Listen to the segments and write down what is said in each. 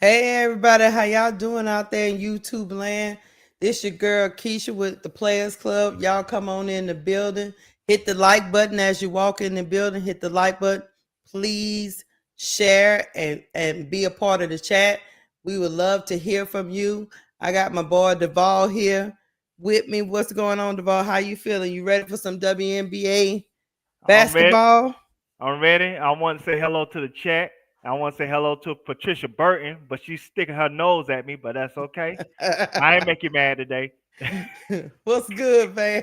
Hey everybody, how y'all doing out there in YouTube land? This your girl Keisha with the Players Club. Y'all come on in the building. Hit the like button as you walk in the building. Hit the like button. Please share and be a part of the chat. We would love to hear from you. I got my boy Duvall here with me. What's going on, Duvall? How you feeling? You ready for some WNBA I'm ready. basketball? I'm ready. I want to say hello to the chat. I want to say hello to Patricia Burton, but she's sticking her nose at me, but that's okay. I ain't make you mad today. What's good, man?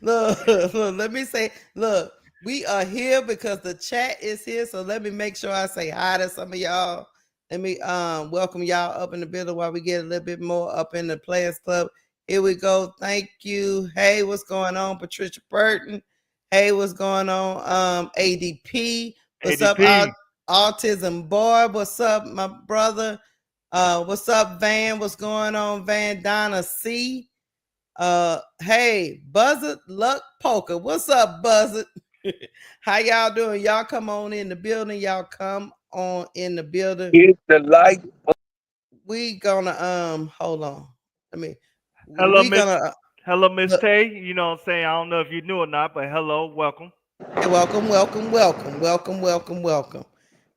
Look, let me say, look, we are here because the chat is here. So let me make sure I say hi to some of y'all. Let me welcome y'all up in the building while we get a little bit more up in the Players Club. Here we go. Thank you. Hey, what's going on, Patricia Burton? Hey, what's going on? ADP. What's up, ADP. Autism Boy? What's up, my brother? What's up, Van? What's going on, Van? Donna C. Hey, Buzzard Luck Poker. What's up, Buzzard? How y'all doing? Y'all come on in the building. Y'all come on in the building. Hit the like. We gonna hold on. I mean, Hello, we Miss. gonna Hello, Miss look, Tay. You know what I'm saying? I don't know if you knew or not, but hello, welcome. welcome.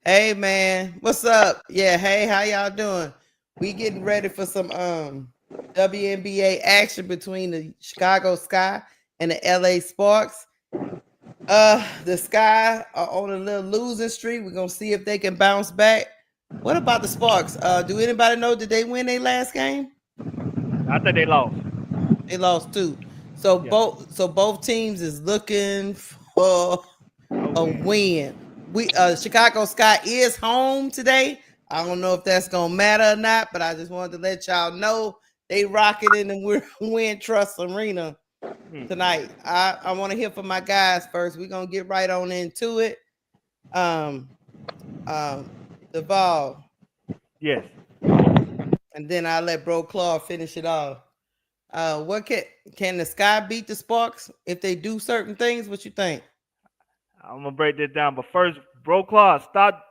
Hey man, what's up? Yeah, hey, how y'all doing? We getting ready for some WNBA action between the Chicago Sky and the LA Sparks. The Sky are on a little losing streak. We're gonna see if they can bounce back. What about the Sparks? Do anybody know, did they win their last game? I think they lost. They lost two. So Yeah, both teams is looking for a a win. win. We Chicago Sky is home today. I don't know if that's gonna matter or not, but I just wanted to let y'all know they rock it in the Win Trust Arena Hmm. tonight. I want to hear from my guys first. We're gonna get right on into it. Um, Duvall, Yes. and then I'll let Bro Claw finish it off. What can the Sky beat the Sparks if they do certain things? What you think? I'm gonna break this down, but first, Bro Claus, stop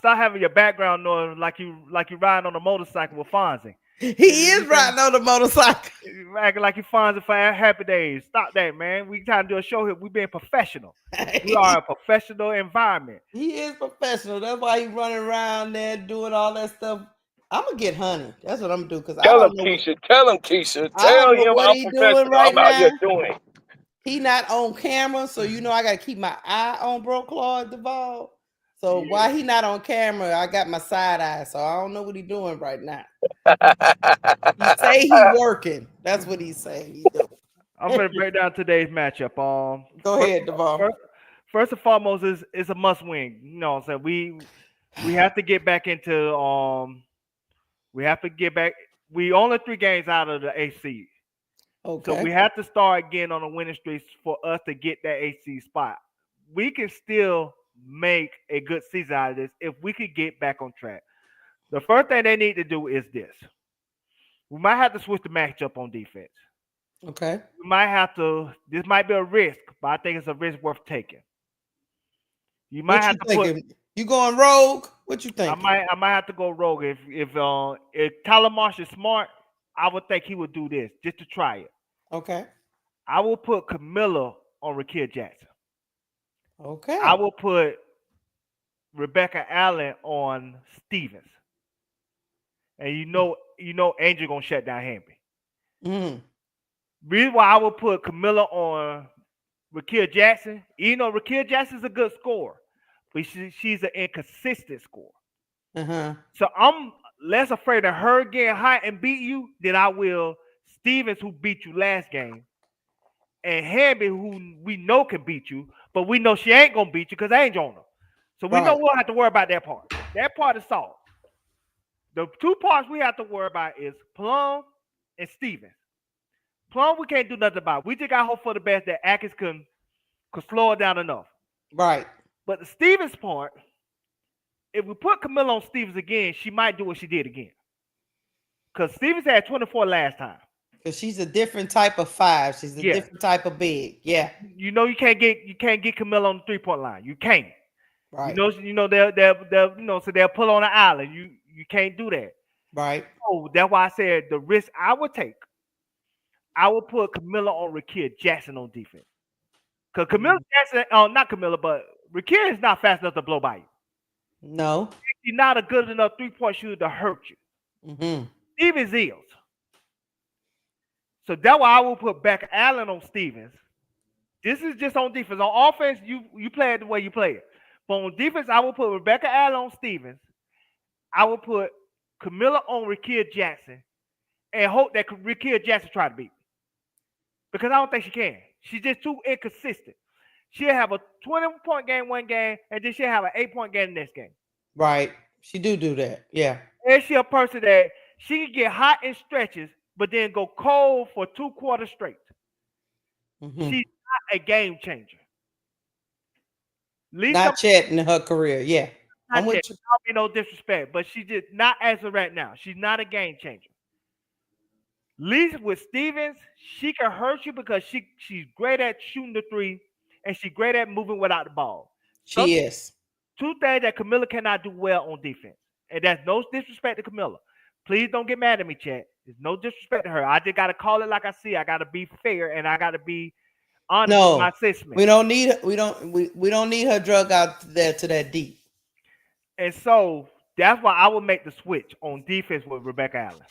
having your background noise like you riding on a motorcycle with Fonzie. He You is think riding on the motorcycle. you acting like you Fonzie for Happy Days. Stop that, man. We trying to do a show here. We being professional. We are a professional environment. He is professional. That's why he's running around there doing all that stuff. I'm gonna get Honey. That's what I'm gonna do because I Tell him, don't know. Keisha. Tell him, Keisha. I Tell don't know him what I'm he doing professional. right I'm out now. here doing. He not on camera, so you know I gotta keep my eye on Bro Claude Duvall. So Yeah. while he not on camera, I got my side eye. So I don't know what he doing right now. He say he working. That's what he's saying he I'm gonna doing. break down today's matchup. Go First, ahead, Duvall. first, first and foremost is a must win. You know, what I'm saying we have to get back into we have to get back. We only 3 games out of the AC, so Okay. we have to start again on a winning streak for us to get that AC spot. We can still make a good season out of this if we could get back on track. The first thing they need to do is this. We might have to switch the matchup on defense. Okay. We might have to. This might be a risk, but I think it's a risk worth taking. You might What you have to put. thinking? You going rogue? What you I thinking? might. I might have to go rogue if Tyler Marsh is smart. I would think he would do this just to try it. Okay. I will put Kamilla on Rakia Jackson. I Okay. will put Rebecca Allen on Stevens, and Angel gonna shut down Hamby. Mm. Reason why I would put Kamilla on Rakia Jackson, even though Rakia Jackson's a good scorer, but she's an inconsistent scorer. Uh-huh. So I'm less afraid of her getting hot and beat you than I will Stevens, who beat you last game, and Hamby, who we know can beat you, but we know she ain't gonna beat you because I ain't on her. So we know Right. we'll have to worry about that part. That part is solved. The two parts we have to worry about is Plum and Stevens. Plum, we can't do nothing about. We just got hope for the best that Atkins could slow her down enough. Right. But the Stevens part, if we put Camilla on Stevens again, she might do what she did again. Because Stevens had 24 last time. Because she's a different type of five. She's a Yeah. different type of big. Yeah. You know you can't get Camilla on the 3-point line. You can't. Right. They'll so they'll pull on the island. You can't do that. Right. So that's why I said the risk I would take. I would put Kamilla on Rakia Jackson on defense. Because Kamilla Jackson, not Kamilla, but Rakia is not fast enough to blow by you. No. She's not a good enough 3-point shooter to hurt you. Mm-hmm. Stevens is. So that's why I will put Becca Allen on Stevens. This is just on defense. On offense, you play it the way you play it. But on defense, I will put Rebecca Allen on Stevens. I will put Kamilla on Rakia Jackson and hope that Rakia Jackson try to beat me. Because I don't think she can. She's just too inconsistent. She'll have a 20-point game one game, and then she'll have an 8-point game the next game. Right. She do that. Yeah. And she a person that she can get hot in stretches, but then go cold for 2 quarters straight. Mm-hmm. She's not a game changer. Not yet in her career. Yeah. I'm with you. I'll be no disrespect, but she's just not as of right now. She's not a game changer. Least with Stevens, she can hurt you because she's great at shooting the three and she's great at moving without the ball. She is. 2 things that Kamilla cannot do well on defense. And that's no disrespect to Kamilla. Please don't get mad at me, chat. There's no disrespect to her. I just gotta call it like I see. I gotta be fair and I gotta be honest with my assessment. We don't need her drug out there to that deep. And so that's why I would make the switch on defense with Rebecca Allen.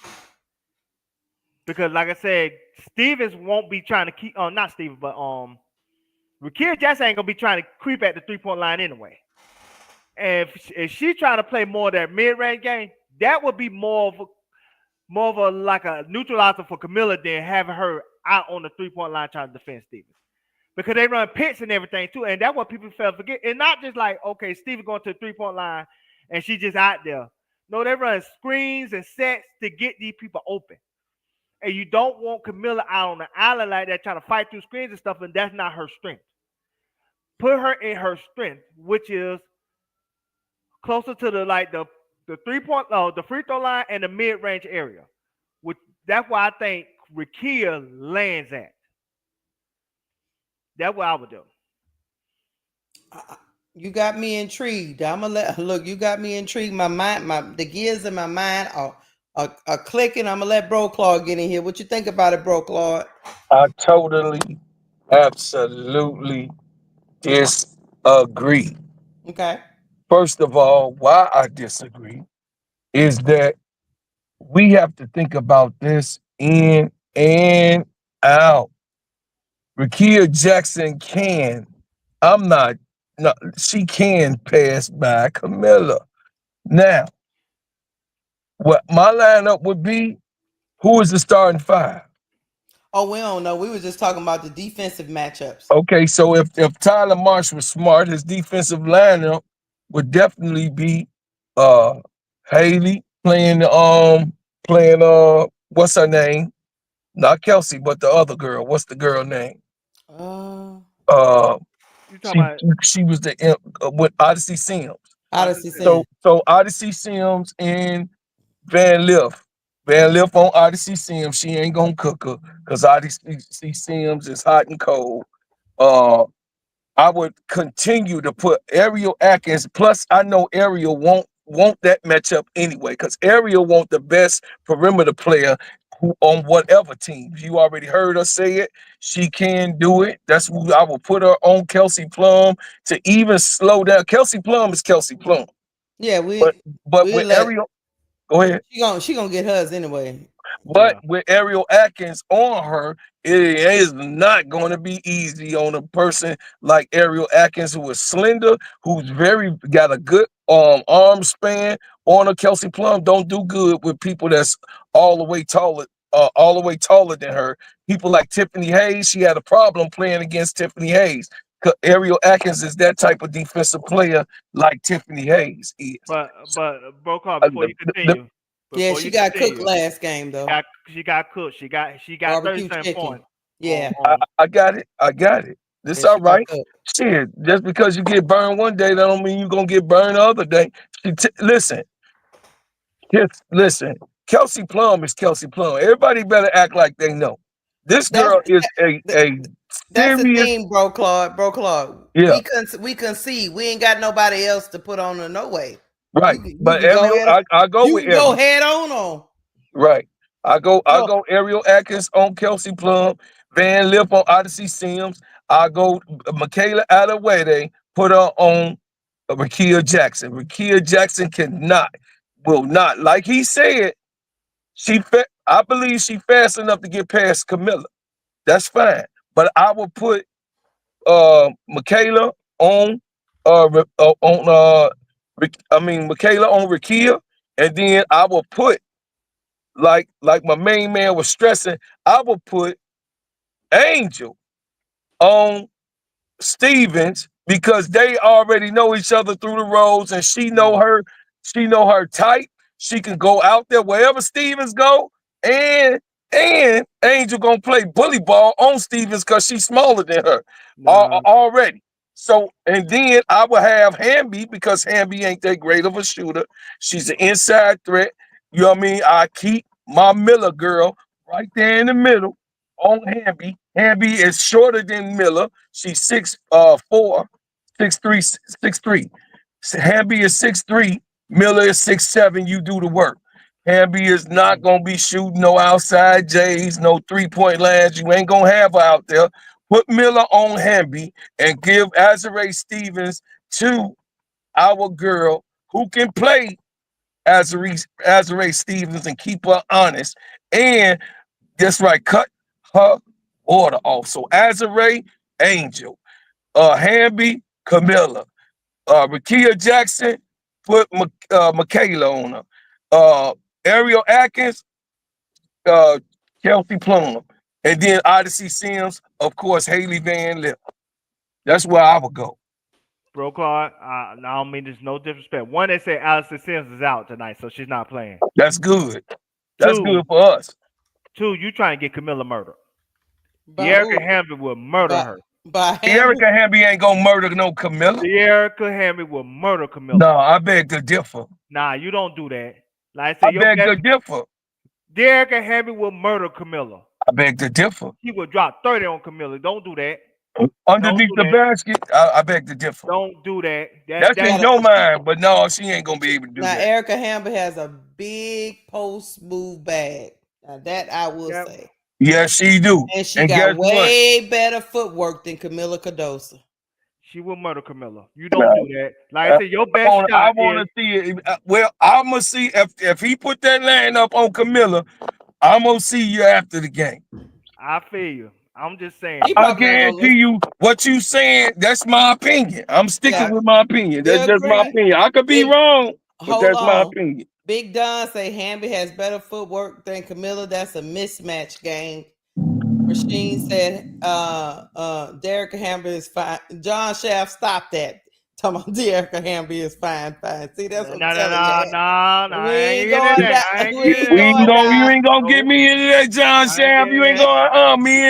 Because like I said, Stevens won't be trying to keep not Stevens, but Rakia Jackson ain't gonna be trying to creep at the 3-point line anyway. And if she trying to play more of that mid-range game, that would be more of a like a neutralizer for Kamilla than having her out on the 3-point line trying to defend Stevens. Because they run pits and everything too, and that's what people fail to forget. And not just like, okay, Stevens going to the 3-point line and she just out there. No, they run screens and sets to get these people open. And you don't want Kamilla out on the island like that trying to fight through screens and stuff, and that's not her strength. Put her in her strength, which is closer to the 3-point, the free throw line and the mid-range area. Which that's why I think Rakia lands at. That's what I would do. You got me intrigued. You got me intrigued. My mind, the gears in my mind are clicking. I'm gonna let Bro Claude get in here. What you think about it, Bro Claude? I totally, absolutely disagree. Okay. First of all, why I disagree is that we have to think about this in and out. Rakia Jackson she can pass by Kamilla. Now, what my lineup would be, who is the starting 5? Oh, we don't know. We were just talking about the defensive matchups. Okay, so if Tyler Marsh was smart, his defensive lineup would definitely be Haley playing what's her name? Not Kelsey, but the other girl. What's the girl name? She was the with Odyssey Sims. So Odyssey Sims and Van Liff. Van Liff on Odyssey Sims. She ain't gonna cook her because Odyssey Sims is hot and cold. I would continue to put Ariel Atkins. Plus, I know Ariel won't that matchup anyway, because Ariel want the best perimeter player on whatever team. You already heard her say it. She can do it. That's who I will put her on. Kelsey Plum to even slow down. Kelsey Plum is Kelsey Plum. Yeah, but with Ariel, go ahead. She gonna get hers anyway. But with Ariel Atkins on her, it is not going to be easy on a person like Ariel Atkins, who is slender, who's got a good arm span. On a Kelsey Plum don't do good with people that's all the way taller than her. People like Tiffany Hayes, she had a problem playing against Tiffany Hayes. Ariel Atkins is that type of defensive player like Tiffany Hayes is. But Brokaw, before you continue. She got cooked last game though. She got cooked. She got 37 points. Yeah. I got it. This all right. Shit, just because you get burned one day, that don't mean you're gonna get burned the other day. Listen. Kelsey Plum is Kelsey Plum. Everybody better act like they know. This girl is a that's the thing, Bro Claude. Yeah. We concede. We ain't got nobody else to put on her no way. Right. But I go you with can go Ariel. head on. Right. I go Ariel Atkins on Kelsey Plum, Van Lip on Odyssey Sims. I go Michaela Adewale, put her on Rakia Jackson. Rakia Jackson will not, like he said, I believe she fast enough to get past Kamilla. That's fine. But I will put Michaela on Michaela on Rakia, and then I will put like my main man was stressing, I will put Angel on Stevens because they already know each other through the roads, and she know her type. She can go out there wherever Stevens go, and Angel gonna play bully ball on Stevens because she's smaller than her already. So, and then I will have Hamby because Hamby ain't that great of a shooter. She's an inside threat. You know what I mean? I keep my Miller girl right there in the middle on Hamby. Hamby is shorter than Miller. She's 6'4", 6'3", 6'3". Hamby is 6'3". Miller is 6'7". You do the work. Hamby is not gonna be shooting no outside J's, no 3-point lands. You ain't gonna have her out there. Put Miller on Hamby and give Azare Stevens to our girl who can play Azare Stevens and keep her honest. And that's right, cut her order off. So Azare, Angel, Hamby, Kamilla, Rakia Jackson, put Michaela on her. Ariel Atkins, Kelsey Plum, and then Odyssey Sims, of course, Haley Van Lip. That's where I would go. Bro, Claude, I don't mean there's no disrespect. One, they say Allison Sims is out tonight, so she's not playing. That's good. That's good for us. Two, you trying to get Kamilla murdered. Erica Hamby will murder her. Erica Hamby ain't gonna murder no Kamilla. Erica Hamby will murder Kamilla. No, I beg to differ. Nah, you don't do that. Like I said, I beg to differ. Erica Hamby will murder Kamilla. I beg to differ. He will drop 30 on Kamilla. Don't do that. Underneath the basket, I beg to differ. Don't do that. That's in your mind, but no, she ain't gonna be able to do that. Now, Erica Hamby has a big post move bag. Now, that I will say. Yes, she do. And she got way better footwork than Kamilla Cardoso. She will murder Kamilla. You don't do that. Like I said, your best shot. I want to see it. Well, I'm gonna see if he put that line up on Kamilla. I'm gonna see you after the game. I feel you. I'm just saying. I guarantee you what you saying. That's my opinion. I'm sticking with my opinion. That's just my opinion. I could be wrong, but that's my opinion. Big Don say Hamby has better footwork than Kamilla. That's a mismatch game. Rasheen said Derek Hamby is fine. John Shaft, stop that. Talking about Derek Hamby is fine. See, that's what I'm telling you. You ain't gonna get me into that, John Shaft. You ain't gonna me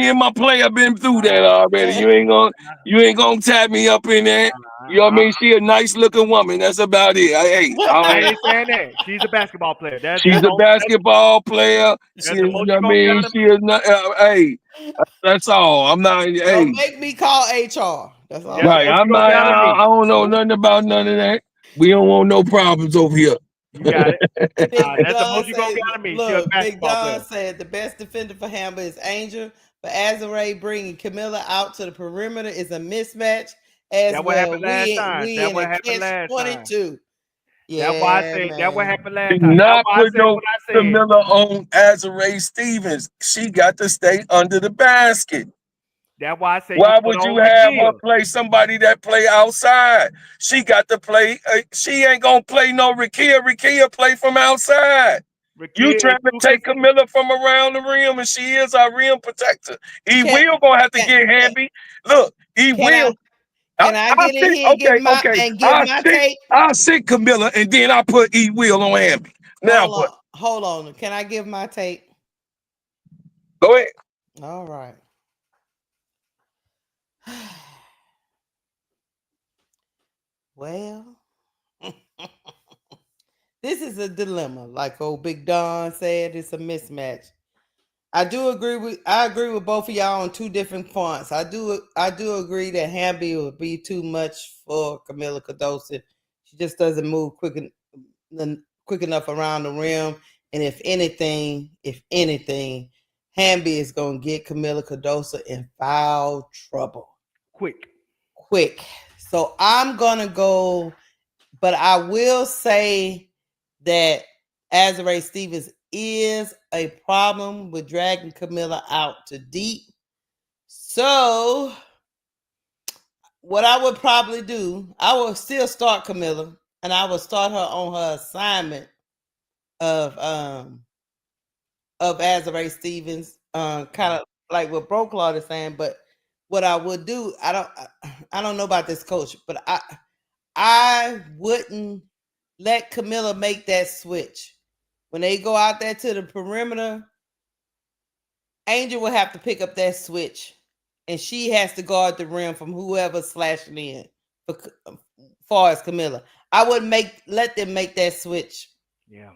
and my player been through that already. You ain't gonna tap me up in that. You know what I mean? She a nice looking woman. That's about it. I ain't saying that. She's a basketball player. She's a basketball player. She is not. That's all. I'm not. Don't make me call HR. That's all. Right. I'm not. I don't know nothing about none of that. We don't want no problems over here. You got it. That's the most you gonna get out of me. Look, Big Don said the best defender for Hamber is Angel, but Azare bringing Kamilla out to the perimeter is a mismatch. As that well, happened last time. That what happened last 22. Time. Yeah, that's why I said that what happened last time. Not put no Kamilla on Azare Stevens. She got to stay under the basket. That's why I say. Why would you have her play somebody that play outside? She got to play. She ain't gonna play no Rakia. Rakia play from outside. You trying to take Kamilla from around the rim, and she is our rim protector. He will gonna have to get Hamby. Look, he will. Can I get in here and give my take? I'll sit Kamilla, and then I put E Will on Hamby. Now what? Hold on. Can I give my take? Go ahead. All right. Well, this is a dilemma. Like old Big Don said, it's a mismatch. I agree with both of y'all on two different points. I do agree that Hamby would be too much for Kamilla Cardoso. She just doesn't move quick enough around the rim. And if anything, Hamby is gonna get Kamilla Cardoso in foul trouble. Quick. So I'm gonna go, but I will say that Azare Stevens is a problem with dragging Kamilla out to deep. So what I would probably do, I will still start Kamilla, and I will start her on her assignment of Azare Stevens, kind of like what Broclaw is saying. But what I would do, I don't know about this coach, but I wouldn't let Kamilla make that switch. When they go out there to the perimeter, Angel will have to pick up that switch, and she has to guard the rim from whoever's slashing in. For far as Kamilla, I wouldn't let them make that switch. Yeah,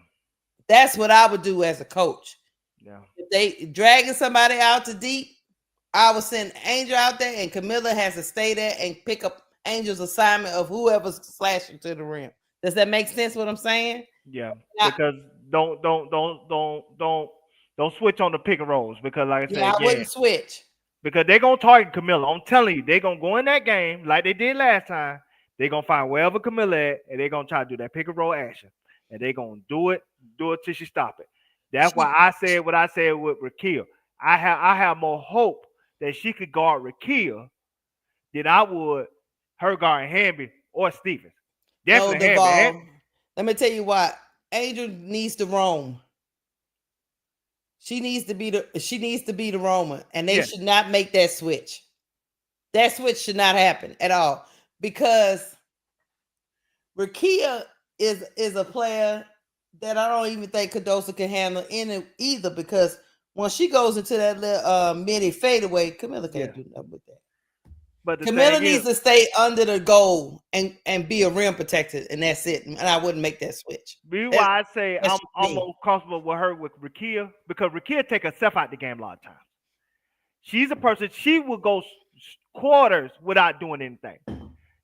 that's what I would do as a coach. Yeah, if they dragging somebody out to deep, I would send Angel out there, and Kamilla has to stay there and pick up Angel's assignment of whoever's slashing to the rim. Does that make sense? What I'm saying? Yeah, because don't switch on the pick and rolls, because like I said, I wouldn't switch, because they're gonna target Kamilla. I'm telling you, they're gonna go in that game like they did last time. They're gonna find wherever Kamilla at, and they're gonna try to do that pick and roll action, and they're gonna do it till she stop it. That's why I said what I said with Rakia. I have more hope that she could guard Rakia than I would her guarding Hamby or Stevens. Definitely Hamby. Let me tell you what, Angel needs to roam. She needs to be the roamer, and they should not make that switch. That switch should not happen at all, because Rakia is a player that I don't even think Cardoso can handle in it either, because when she goes into that little mini fadeaway, Kamilla can't do nothing with that. But Kamilla needs to stay under the goal and be a rim protector, and that's it. And I wouldn't make that switch. Be why I say I'm more comfortable with her with Rakia, because Rakia take herself out the game a lot of times. She's a person, she will go quarters without doing anything.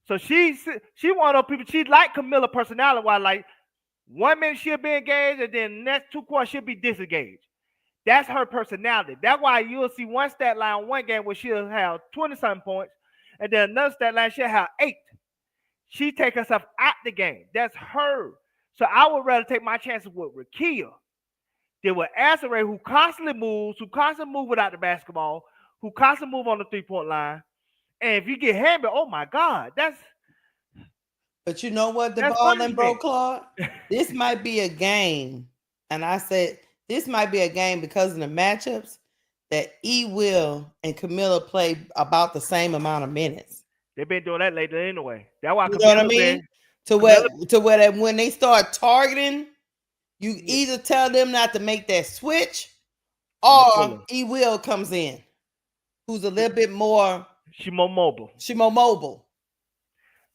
So she one of those people. She like Kamilla personality wise, like 1 minute she'll be engaged, and then the next 2 quarters she'll be disengaged. That's her personality. That's why you'll see one stat line one game where she'll have 20-something points, and then another stat line she'll have 8. She take herself out the game. That's her. So I would rather take my chances with Rakia than with Azare, who constantly moves without the basketball, who constantly move on the 3-point line. And if you get Hamby, oh my God, that's. But you know what, the ball and bro, Claude, this might be a game, and I said this might be a game because of the matchups that Will and Kamilla play about the same amount of minutes. They've been doing that lately anyway. That's why you know what I mean. To where that when they start targeting, you either tell them not to make that switch, or Will comes in, who's a little bit more. She more mobile.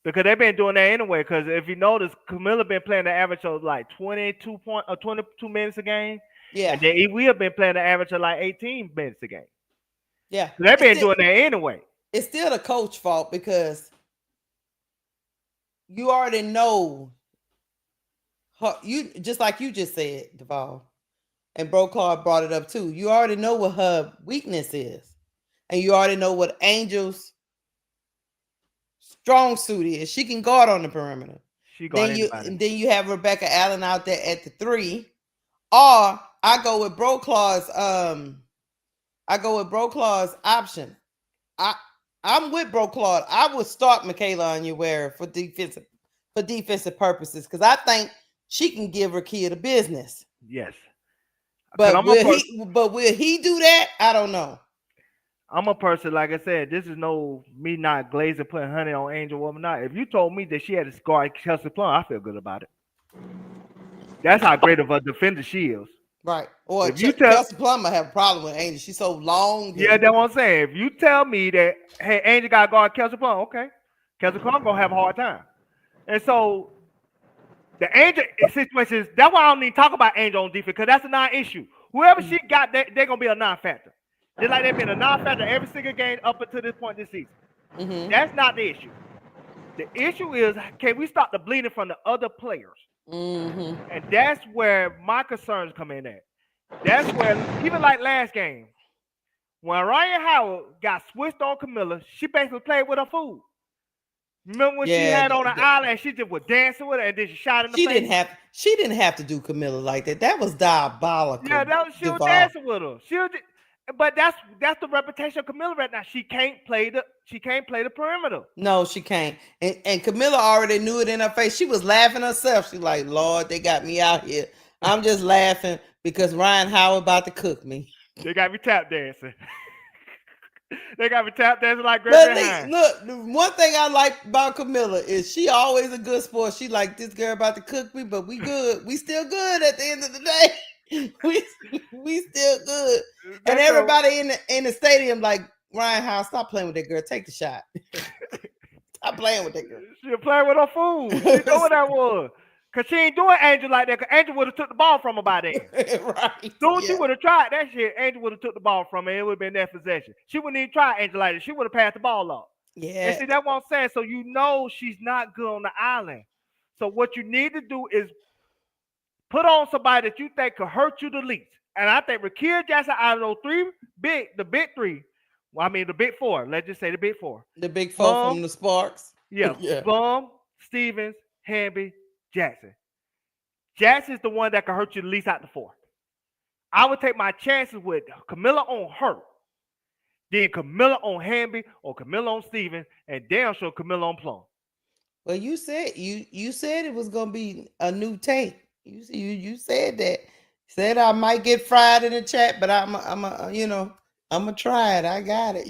Because they've been doing that anyway. Because if you notice, Kamilla been playing the average of like 22 minutes a game. Yeah. And then Will been playing the average of like 18 minutes a game. Yeah. So they've been doing that anyway. It's still the coach fault, because you already know you, just like you just said, Duval, and Brocard brought it up too. You already know what her weakness is, and you already know what Angel's strong suit is. She can guard on the perimeter. Then you have Rebecca Allen out there at the 3, or I go with Broclaw's option. I'm with Broclaw. I would start Michaela Onyeawere for defensive purposes, because I think she can give Rakia the business. Yes. But will he do that? I don't know. I'm a person, like I said, this is me not glazing, putting honey on Angel Woman. Not. If you told me that she had to guard Kelsey Plum, I feel good about it. That's how great of a defender she is. Right. Or if Kelsey Plum might have a problem with Angel. She's so long. Yeah, that's what I'm saying. If you tell me that, hey, Angel got to guard Kelsey Plum, okay. Kelsey Plum going to have a hard time. And so the Angel situations, that's why I don't need to talk about Angel on defense, because that's a non-issue. Whoever she got, they're going to be a non-factor. Just like they've been a non-factor every single game up until this point this season. Mm-hmm. That's not the issue. The issue is, can we stop the bleeding from the other players? Mm-hmm. And that's where my concerns come in at. That's where, even like last game, when Ryan Howard got switched on Kamilla, she basically played with her food. Remember when she had on the island and she just was dancing with her and then she shot in the face? She didn't have to do Kamilla like that. That was diabolical. Yeah, she was dancing with her. But that's the reputation of Kamilla right now. She can't play the perimeter. No, she can't. And Kamilla already knew it in her face. She was laughing herself. She's like, Lord, they got me out here. I'm just laughing because Ryan Howard about to cook me. They got me tap dancing. They got me tap dancing like Gregory Hines. Look, the one thing I like about Kamilla is she always a good sport. She like, this girl about to cook me, but we good. We still good at the end of the day. we still good. And everybody in the stadium like, Ryan Howard, stop playing with that girl. Take the shot. Stop playing with that girl. She was playing with her food. She know what that was. Because she ain't doing Angel like that. Because Angel would have took the ball from her by then. Right. Soon she would have tried that shit, Angel would have took the ball from her. It would have been their possession. She wouldn't even try Angel like that. She would have passed the ball off. Yeah. And see, that's what I'm saying. So you know she's not good on the island. So what you need to do is put on somebody that you think could hurt you the least. And I think Rakia Jackson out of those the big three. Well, I mean the big four. Let's just say the big four. The big four from the Sparks. Yeah. Bum, Stevens, Hamby, Jackson. Jackson's the one that can hurt you the least out the four. I would take my chances with Kamilla on her, then Kamilla on Hamby or Kamilla on Stevens, and damn sure Kamilla on Plum. Well, you said it was gonna be a new tape. You said that. Said I might get fried in the chat, but I'm gonna try it. I got it.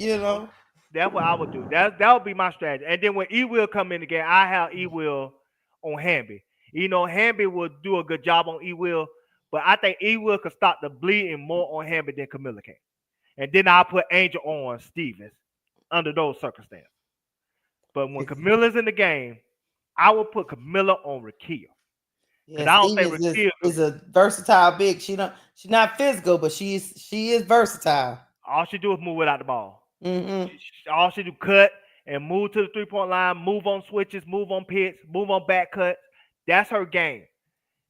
That's what I would do. That would be my strategy. And then when E Will come in again, I have E Will on Hamby. Hamby will do a good job on E Will, but I think E Will could stop the bleeding more on Hamby than Kamilla can. And then I'll put Angel on Stevens under those circumstances. But when Kamilla's in the game, I will put Kamilla on Rakia. Yeah, I don't think Rakia is a versatile big. She's not physical, but she is versatile. All she do is move without the ball. Mm-hmm. All she do cut and move to the 3-point line, move on switches, move on picks, move on back cuts. That's her game.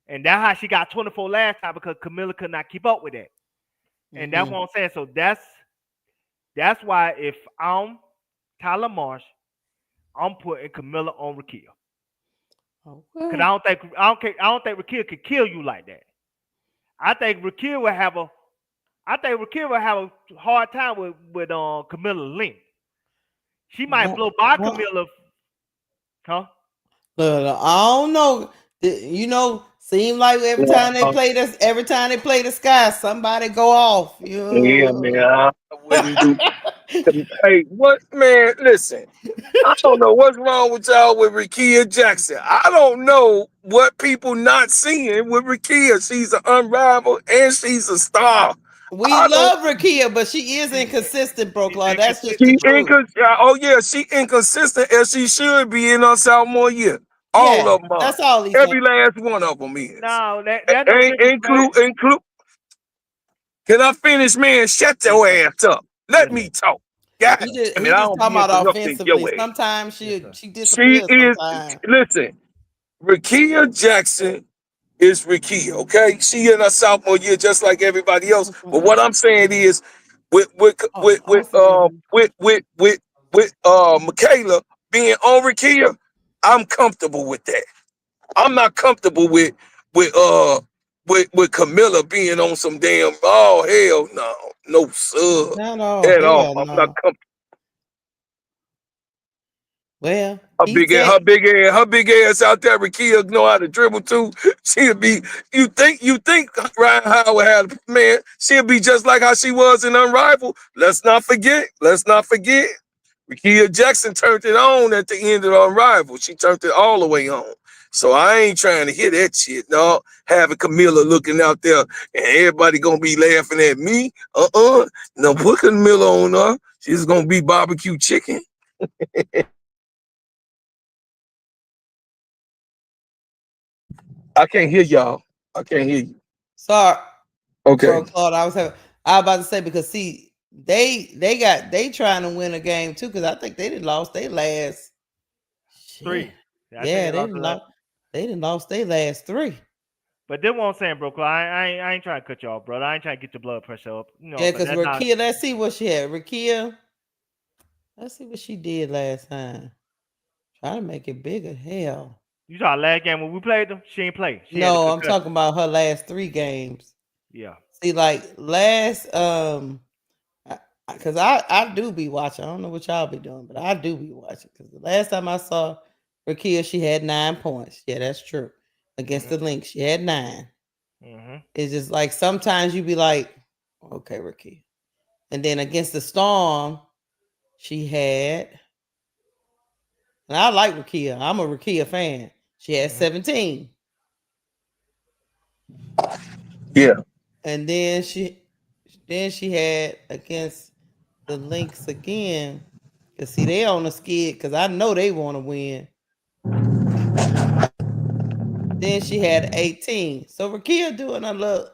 And that's how she got 24 last time because Kamilla could not keep up with that. And that's what I'm saying. So that's why if I'm Tyler Marsh, I'm putting Kamilla on Rakia. Because I don't think Rakia could kill you like that. I think Rakia will have a hard time with Kamilla's length. She might blow by Kamilla. Huh? I don't know. Seem like every time they play the Sky, somebody go off. Yeah, man. I wouldn't do. Hey, what, man? Listen, I don't know what's wrong with y'all with Rakia Jackson. I don't know what people not seeing with Rakia. She's an unrivaled and she's a star. We love Rakia, but she is inconsistent, Brooklyn. That's just she she inconsistent as she should be in our sophomore year. All of them are. That's all. Every last one of them is. No, include. Can I finish, man? Shut your ass up. Let me talk. God, I don't talking about offensively. Sometimes she disappears. Listen, Rakia Jackson is Rakia, okay? She in her sophomore year just like everybody else. But what I'm saying is with Michaela being on Rakia, I'm comfortable with that. I'm not comfortable with Kamilla being on some damn hell no sir at all. I'm not comfortable. Well, her big ass out there, Rakia know how to dribble too. She'll be. You think Ryan Howard had, man? She'll be just like how she was in Unrivaled. Let's not forget. Rakia Jackson turned it on at the end of Unrivaled. She turned it all the way on. So I ain't trying to hear that shit. No, having Kamilla looking out there and everybody gonna be laughing at me. No, put Kamilla on her. She's gonna be barbecue chicken. I can't hear y'all. I can't hear you. Sorry. Okay. Claude, I was about to say because see, they trying to win a game too because I think they lost their last 3. I think Yeah, they lost the last. they didn't lost their last 3. But then what I'm saying, bro, I ain't trying to cut you off, brother. I ain't trying to get your blood pressure up, Yeah, but because that's not. Rakia, let's see what she had. Rakia, let's see what she did last time. Try to make it bigger. Hell. You saw last game when we played them, she ain't play. She had a No, I'm concussion. talking about her last 3 games. Yeah. See, like last because I do be watching. I don't know what y'all be doing, but I do be watching. Because the last time I saw Rakia, she had 9 points. Yeah, that's true. Against the Lynx, she had 9. It's just like sometimes you be like, okay, Rakia. And then against the Storm, she had, and I like Rakia. I'm a Rakia fan. She had 17. Yeah. And then she had against the Lynx again. Cause see, they on a skid because I know they want to win. Then she had 18. So Rakia doing a look,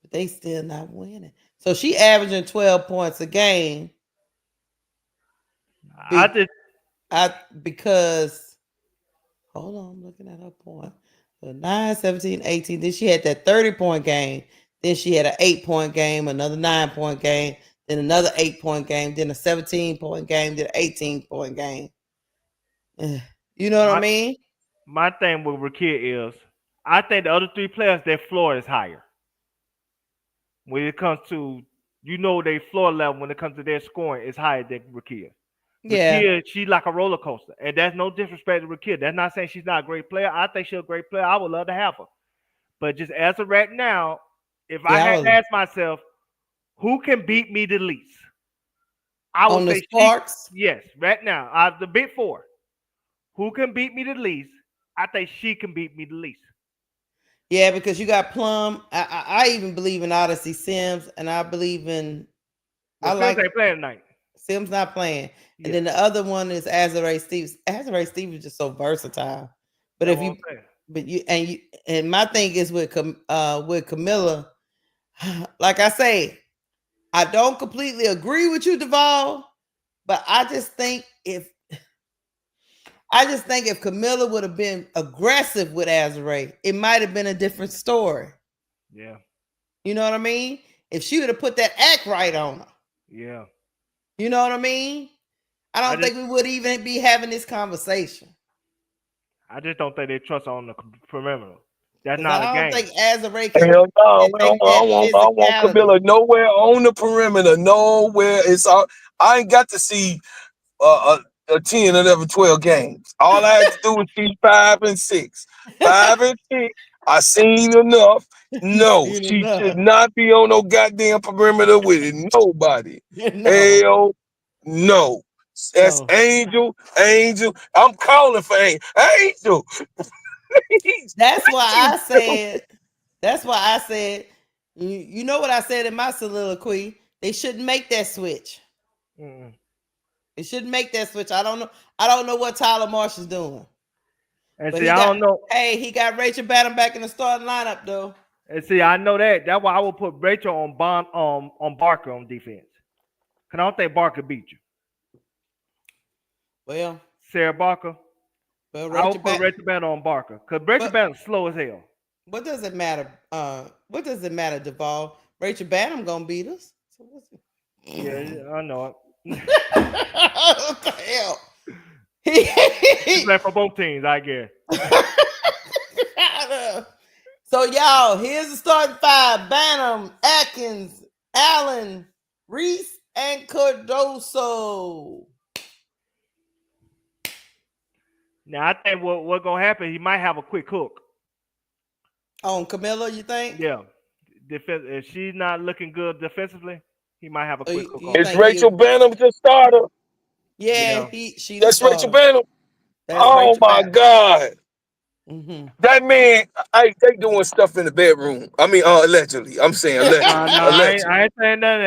but they still not winning. So she averaging 12 points a game. Because hold on, I'm looking at her point. So 9, 17, 18. Then she had that 30-point game. Then she had an 8-point game, another 9-point game, then another 8-point game, then a 17-point game, then an 18-point game. You know what I mean? My thing with Rakia is, I think the other 3 players, their floor is higher. When it comes to, their floor level, when it comes to their scoring, is higher than Rakia. Yeah. Rakia, she's like a roller coaster. And that's no disrespect to Rakia. That's not saying she's not a great player. I think she's a great player. I would love to have her. But just as of right now, if I had to ask myself, who can beat me the least? I would say Sparks? Yes, right now. Out of the big 4, who can beat me the least? I think she can beat me the least. Yeah, because you got Plum. I even believe in Odyssey Sims, and I believe in. Well, Sims ain't playing tonight. Sims not playing, and then the other one is Azare Stevens. Azare Stevens is just so versatile. But if you, and my thing is with Kamilla, like I say, I don't completely agree with you, Duvall, but I just think if Kamilla would have been aggressive with Azare, it might have been a different story. Yeah. You know what I mean? If she would have put that act right on her. Yeah. You know what I mean? I don't think we would even be having this conversation. I just don't think they trust her on the perimeter. That's not a game. I don't think Azare can. Hell no, I want Kamilla nowhere on the perimeter. Nowhere. It's all. I ain't got to see a 10, 11, 12 games. All I had to do was see 5 and 6. 5 and 6. I seen enough. No, she should not be on no goddamn perimeter with it. Nobody. Hell no. That's Angel. I'm calling for Angel. That's why I said, you know what I said in my soliloquy? They shouldn't make that switch. They shouldn't make that switch. I don't know what Tyler Marsh is doing. And see, I don't know. Hey, he got Rachel Bantam back in the starting lineup though. And see, I know that. That's why I would put Rachel on Barker on defense. Cause I don't think Barker beat you. Well, Sarah Barker. Well, I would put Rachel Bantam on Barker. Cause Rachel Bantam's slow as hell. What does it matter? What does it matter, Duvall? Rachel Bantam gonna beat us. So yeah, I know it. What the hell? He played for both teams, I guess. So y'all, here's the starting 5: Bantam, Atkins, Allen, Reese, and Cardoso. Now I think what gonna happen? He might have a quick hook on Kamilla. You think? Yeah. If she's not looking good defensively, he might have a quick hook. Is Rachel Bantam the starter? Yeah, that's Rachel Bantam. Oh my God. Mm-hmm. That man, they doing stuff in the bedroom. I mean, allegedly. I'm saying allegedly. I ain't saying none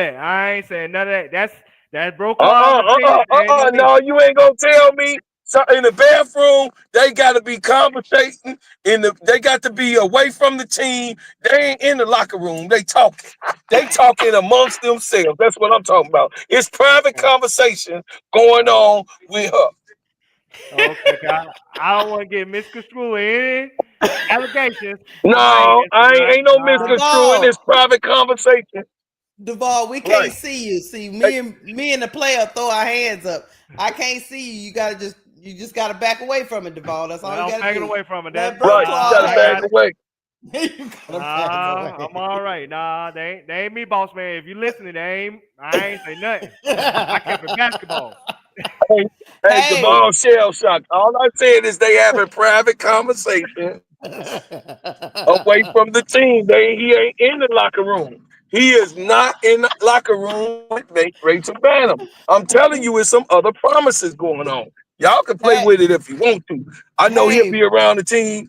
of that. That's broken. No, you ain't gonna tell me. So in the bathroom, they gotta be conversating. They got to be away from the team. They ain't in the locker room. They talking. They talking amongst themselves. That's what I'm talking about. It's private conversation going on with her. Okay, I don't want to get misconstrued in any allegations on my No, end I tonight. ain't no Nah, misconstruing this Duvall, private conversation. Duvall, we can't Right. see you. See, Hey, me and the player throw our hands up. I can't see you. You just gotta back away from it, Duvall. That's all you I'm gotta backing do. away from it. Let Nah, Bro right. You Claude gotta I back got have it. it. away. You gotta back Nah, I'm away. all right. Nah, they ain't me, boss man. If you listening, I ain't say nothing. I kept it basketball. Hey, hey, Hey. Jamal shell shock. All I said is they having private conversation away from the team. He ain't in the locker room. He is not in the locker room with Rachel Banham. I'm telling you, it's some other promises going on. Y'all can play hey, with it if you want to. I know he'll hey, be around the team.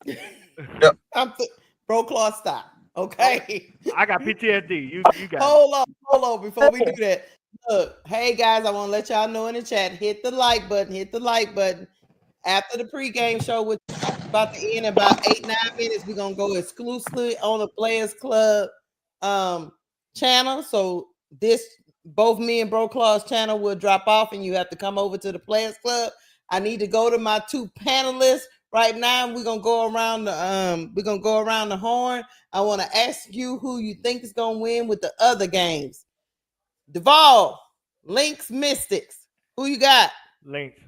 Yeah. I'm Bro Claude, stop. Oh, Okay. I got PTSD. You got it. Hold on before we do that. Look, hey guys, I want to let y'all know in the chat, hit the like button, after the pregame show, which is about to end in about 8-9 minutes. We're gonna go exclusively on the Players Club channel. So this both me and Bro Claw's channel will drop off, and you have to come over to the Players Club. I need to go to my two panelists right now. We're gonna go around the horn. I want to ask you who you think is gonna win with the other games. Duvall, Lynx, Mystics. Who you got? Links.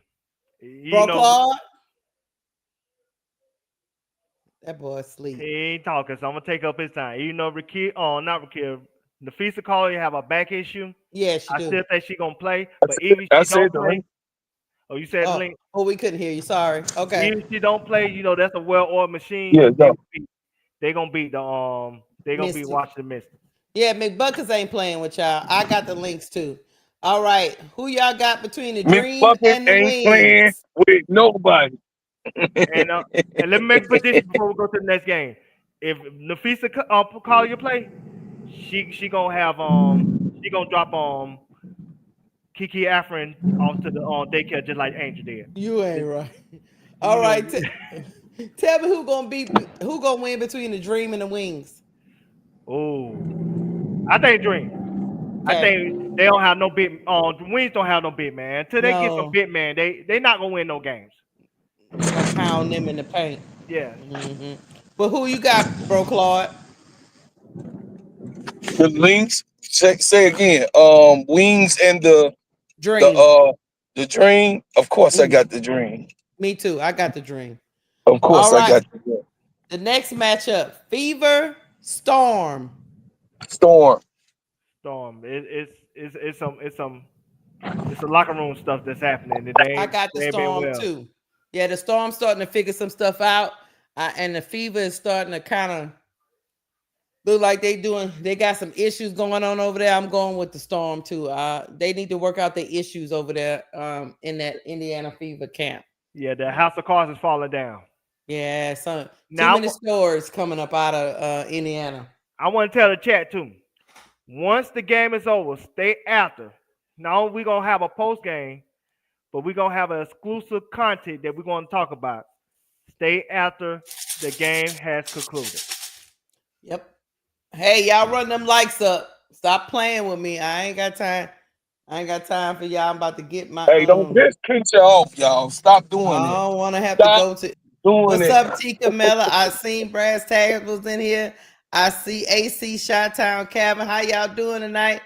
You Bro know, Claude? That boy he asleep. ain't talking, so I'm gonna take up his time. You know, not Rakir. Nafisa Call you have a back issue. Yeah, she I do. still think she gonna play, but even if I she don't said the play, link. oh, you said Oh, Link. we couldn't hear you. Sorry. Okay. Even if she don't play, that's a well-oiled machine. Yeah, no. They gonna beat they gonna beat Mystic. Washington Mystics. Yeah, McBuckers ain't playing with y'all. I got the links too. All right. Who y'all got between the Miss Dream Bucket and the ain't playing Wings? with nobody. And and let me make a prediction before we go to the next game. If Nafisa call your play, she gonna have she gonna drop Kiki Afrin off to the daycare just like Angel did. You ain't right. You All know, right. Tell me who gonna win between the Dream and the Wings. oh, I think Dream. I Okay. think they don't have no big. The Wings don't have no big man. Until they get some No, big man, they not gonna win no games. we gonna pound them in the paint. Yes. Hmm. But who you got, Bro Claude? The links. Say again. Wings and the Dream. uh the dream. Of course, I Mhm. got the dream. Me too. I got the Dream. Of All course, I right. got the dream. The next matchup, Fever Storm. Storm. Storm. It's a locker room stuff that's happening. And I got the they ain't been Storm well. too. Yeah, the Storm's starting to figure some stuff out, and the Fever is starting to kind of look like they got some issues going on over there. I'm going with the Storm too. They need to work out their issues over there in that Indiana Fever camp. Yeah, the house of cards is falling down. Yeah, some too Now many stories coming up out of Indiana. I want to tell the chat too. Once the game is over, stay after. Now we're gonna have a post game, but we're gonna have an exclusive content that we're gonna talk about. Stay after the game has concluded. Yep. Hey, y'all run them likes up. Stop playing with me. I ain't got time. I ain't got time for y'all. I'm about to get my Hey, don't piss Keisha off, y'all. Stop doing I it. don't want to have to Stop go to. doing What's it. up, T Kamilla? I seen Brass Taggers was in here. I see AC Shot Town Cabin. How y'all doing tonight?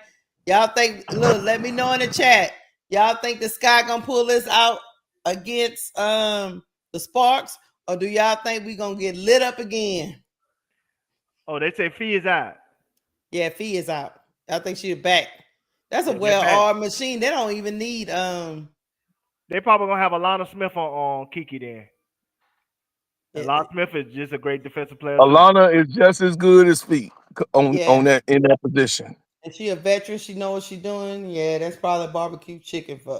Y'all think? Look, let me know in the chat. Y'all think the Sky gonna pull this out against the Sparks, or do y'all think we gonna get lit up again? Oh, they say Fee is out. Yeah, Fee is out. I think she's back. That's a Yeah, they're back. well-armed machine. They don't even need They probably gonna have Alana Smith on Kiki then. And Alana Smith is just a great defensive player too. Alana is just as good as feet on yeah. that in that position. And she a veteran. She know what she doing. Yeah, that's probably barbecue chicken for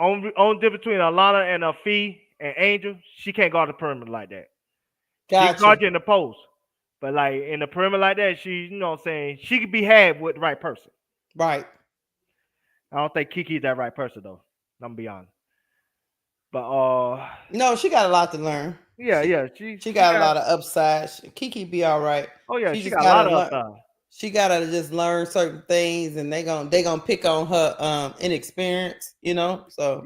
On, on difference between Alana and a Fee and Angel, she can't guard the perimeter like that. She can guard Gotcha. you in the post. But like in the perimeter like that, you know what I'm saying, she could be had with the right person. Right. I don't think Kiki's that right person though. I'm gonna be honest. But No, she got a lot to learn. yeah, She yeah. she got a lot of upside. Kiki be all right. Oh yeah, She she just got a gotta lot of learn. upside. she gotta just learn certain things, and they gonna pick on her inexperience, you know. So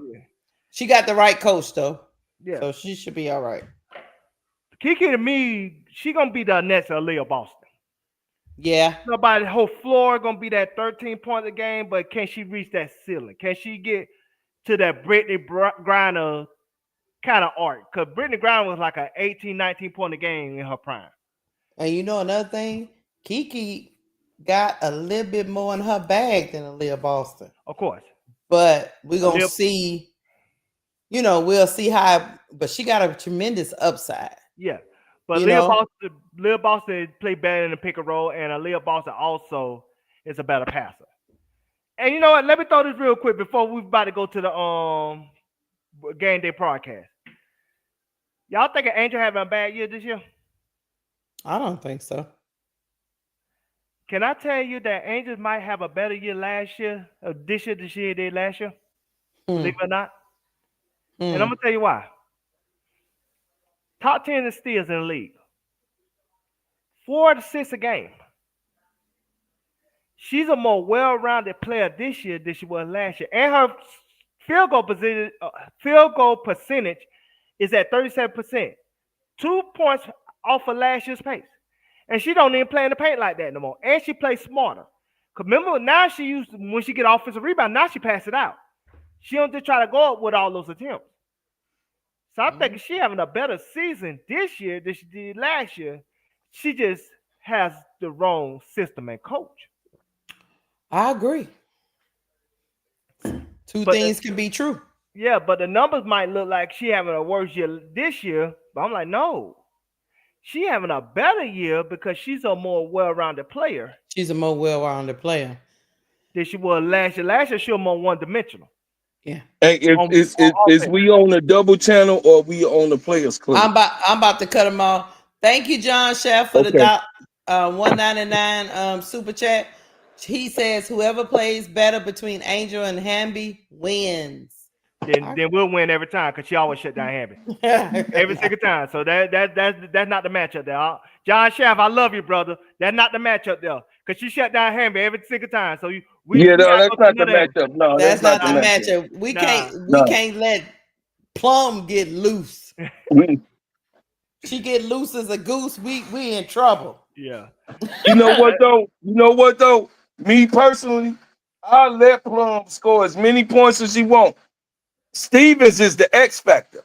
she got the right coach though. Yeah. So she should be all right. Kiki to me, she gonna be the next Aaliyah Boston. Yeah. Nobody whole floor gonna be that 13 point a game, but can she reach that ceiling? Can she get to that Brittany Griner kind of art? Because Brittany Griner was like an 18, 19 point a game in her prime. And you know another thing, Kiki got a little bit more in her bag than Aaliyah Boston. Of course. But we're gonna see, you know, we'll see how, but she got a tremendous upside. Yeah. But Aaliyah Boston played better in the pick and roll, and Aaliyah Boston also is a better passer. And you know what? Let me throw this real quick before we're about to go to the game day broadcast. Y'all think Angel having a bad year this year? I don't think so. Can I tell you that Angels might have a better year last year, this year than she did last year? Believe it or not. And I'm gonna tell you why. Top 10 in steals in the league. 4 to 6 a game. She's a more well-rounded player this year than she was last year. And her field goal percentage is at 37%. 2 points off of last year's pace. And she don't even play in the paint like that no more. And she plays smarter. Because remember, now when she get offensive rebound, now she pass it out. She don't just try to go up with all those attempts. So I'm thinking she having a better season this year than she did last year. She just has the wrong system and coach. I agree. Two things can be true. Yeah, but the numbers might look like she having a worse year this year. But I'm like, no. She having a better year because she's a more well-rounded player. She's a more well-rounded player than she was last year. Last year, she was more one-dimensional. Yeah. Hey, is we on the double channel or we on the Players Club? I'm about to cut them off. Thank you, John Chef, for the $1.99 super chat. He says whoever plays better between Angel and Hamby wins. Then we'll win every time because she always shut down Hamby every single time. So that's not the matchup there. John Chef, I love you, brother. That's not the matchup there because she shut down Hamby every single time. So that's not the matchup. No, that's not the matchup. We can't let Plum get loose. She get loose as a goose. We in trouble. Yeah. You know what though? Me personally, I let Plum score as many points as she wants. Stevens is the X factor.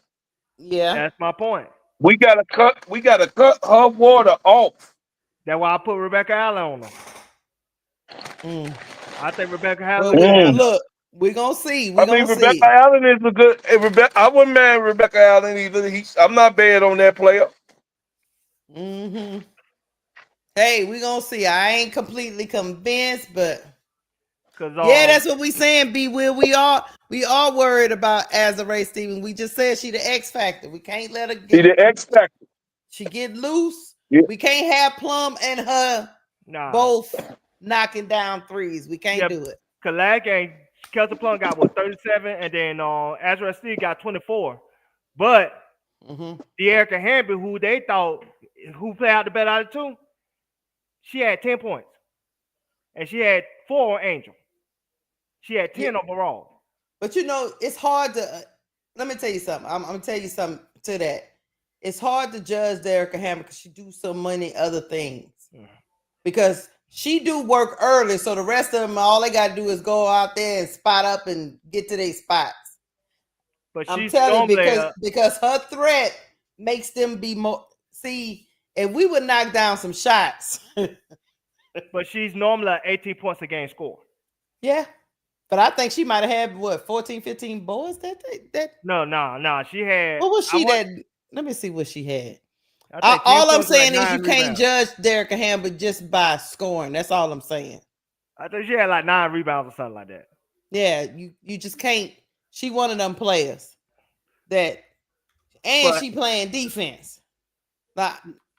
Yeah, that's my point. We gotta cut her water off. That's why I put Rebecca Allen on her. I think Rebecca Allen. Look, we're gonna see. Rebecca Allen is a good. I wouldn't mind Rebecca Allen either. I'm not bad on that player. Hey, we're gonna see. I ain't completely convinced, but that's what we saying. B Will, we are worried about Azarae Stevens. We just said she the X factor. We can't let her get the X factor. She get loose. Yeah. We can't have Plum and her both knocking down threes. We can't do it. Cause last game, Kelsey Plum got 37, and then Azarae Stevens got 24. But De'Erica Hamby, who they thought played out the better out of two, she had 10 points, and she had 4 on Angel. She had 10 overall. But you know, it's hard to. Let me tell you something. I'm gonna tell you something to that. It's hard to judge De'Erica Hamby because she do so many other things. Because she do work early, so the rest of them, all they got to do is go out there and spot up and get to their spots. But I'm telling you, because her threat makes them be more. See, if we would knock down some shots. But she's normally 18 points a game score. Yeah. But I think she might have had 14, 15 boards that. No. She had. What was she that? Let me see what she had. All I'm saying is you can't judge De'Erica Hamby just by scoring. That's all I'm saying. I think she had like 9 rebounds or something like that. Yeah, you just can't. She one of them players that, she playing defense.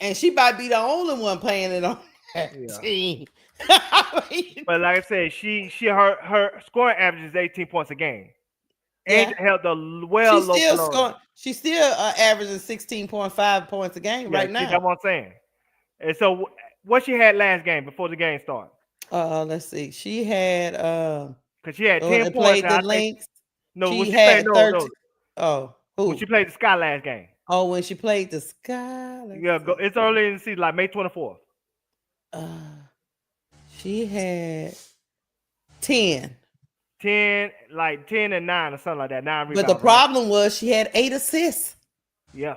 And she might be the only one playing it on that team. But like I said, her scoring average is 18 points a game. And held the low scoring. She's still averaging 16.5 points a game right now. That's what I'm saying. And so what she had last game before the game started. Let's see. She had because she had 10 points. Played the Lynx. No, she when she had played 13. Oh, who? When she played the Sky last game. Oh, when she played the Sky. It's early in the season, like May 24th. She had 10. 10 and 9 or something like that. 9 rebounds. But the problem was she had 8 assists. Yeah.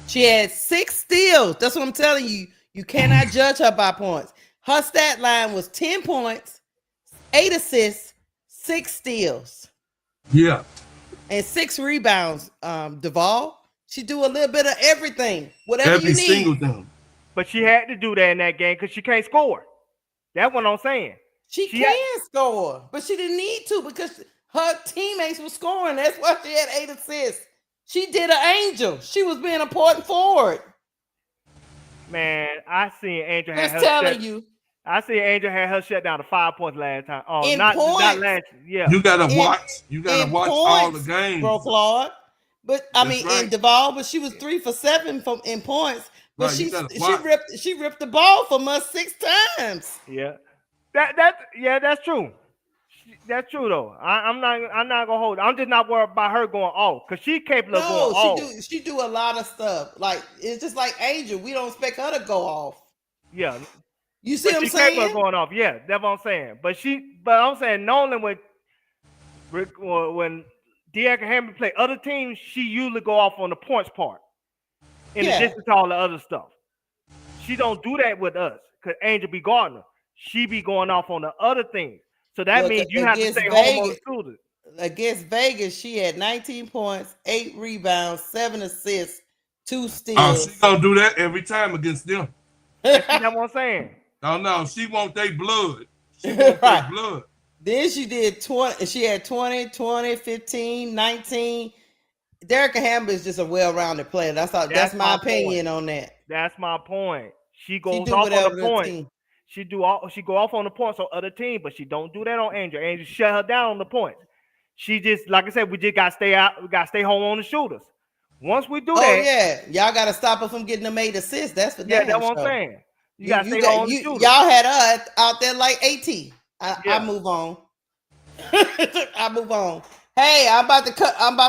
She had 6 steals. That's what I'm telling you. You cannot judge her by points. Her stat line was 10 points, 8 assists, 6 steals. Yeah. And 6 rebounds. Duvall, she do a little bit of everything. Whatever Every you need. single thing. But she had to do that in that game because she can't score. That's what I'm saying. She can score, but she didn't need to because her teammates were scoring. That's why she had 8 assists. She did an angel. She was being important forward. Man, I seen Angel had her I seen Angel had her shut down to 5 points last time. Oh, not last. Yeah. You gotta watch. You gotta watch all the games, bro, Claude. But I mean, in Duvall, but she was 3 for 7 in points. But she ripped the ball from us 6 times. Yeah. That's true. That's true though. I'm not gonna hold it. I'm just not worried about her going off because she's capable of going off. She do a lot of stuff. Like it's just like Angel. We don't expect her to go off. Yeah. You see what I'm saying? She's capable of going off. Yeah, that's what I'm saying. But I'm saying Nolan when De'Ara Hamilton play other teams, she usually go off on the points part. In addition to all the other stuff. She don't do that with us because Angel be guarding her. She be going off on the other things. So that means you have to stay home on the shooter. Against Vegas, she had 19 points, 8 rebounds, 7 assists, 2 steals. Oh, she gonna do that every time against them. That's what I'm saying. No, she want their blood. She want their blood. Then she did 20. She had 20, 15, 19. De'Ara Hamilton is just a well-rounded player. That's my opinion on that. That's my point. She goes off on the point. She go off on the points on other teams, but she don't do that on Angel. Angel shut her down on the points. She just, like I said, we just gotta stay out. We gotta stay home on the shooters. Once we do that, y'all gotta stop her from getting them 8 assists. That's for that's what I'm saying. You gotta stay home on the shooters. Y'all had her out there like 18. I move on. I move on. Hey, I'm about to cut off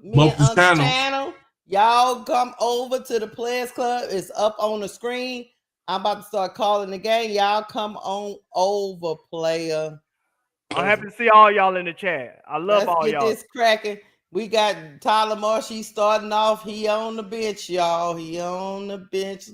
me and channel. Y'all come over to the Players Club. It's up on the screen. I'm about to start calling the game. Y'all come on over, player. I'm happy to see all y'all in the chat. I love all y'all. Let's get this cracking. We got Tyler Marsh. He's starting off. He on the bench, y'all. He on the bench.